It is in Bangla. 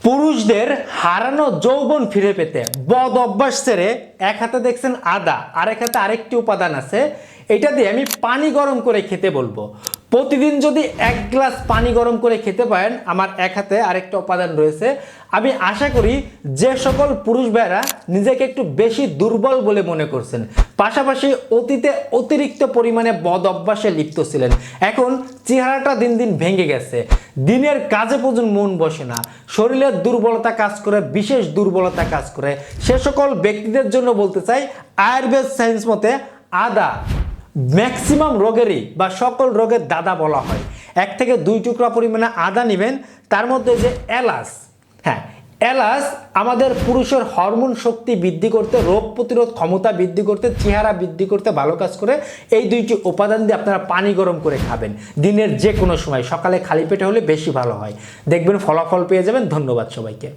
পুরুষদের হারানো যৌবন ফিরে পেতে বদ অভ্যাস ছেড়ে এক হাতে দেখছেন আদা, আরেক হাতে আরেকটি উপাদান আছে। এটা দিয়ে আমি পানি গরম করে খেতে বলবো। প্রতিদিন যদি 1 গ্লাস পানি গরম করে খেতে পারেন, আমার এক হাতে আরেকটা উপাদান রয়েছে, আমি আশা করি যে সকল পুরুষ ভাইরা নিজেকে একটু বেশি দুর্বল বলে মনে করছেন, পাশাপাশি অতীতে অতিরিক্ত পরিমাণে বদ অভ্যাসে লিপ্ত ছিলেন, এখন চেহারাটা দিন দিন ভেঙে গেছে, দিনের কাজে পর্যন্ত মন বসে না, শরীরের দুর্বলতা কাজ করে, বিশেষ দুর্বলতা কাজ করে, সে সকল ব্যক্তিদের জন্য বলতে চাই আয়ুর্বেদ সায়েন্স মতে আদা ম্যাক্সিমাম রোগেরই বা সকল রোগের দাদা বলা হয়। 1 থেকে 2 টুকরা পরিমাণে আদা নেবেন, তার মধ্যে যে এলাচ, হ্যাঁ এলাচ আমাদের পুরুষের হরমোন শক্তি বৃদ্ধি করতে, রোগ প্রতিরোধ ক্ষমতা বৃদ্ধি করতে, চেহারা বৃদ্ধি করতে ভালো কাজ করে। এই 2টি উপাদান দিয়ে আপনারা পানি গরম করে খাবেন দিনের যে কোনো সময়, সকালে খালি পেটে হলে বেশি ভালো হয়, দেখবেন ফলাফল পেয়ে যাবেন। ধন্যবাদ সবাইকে।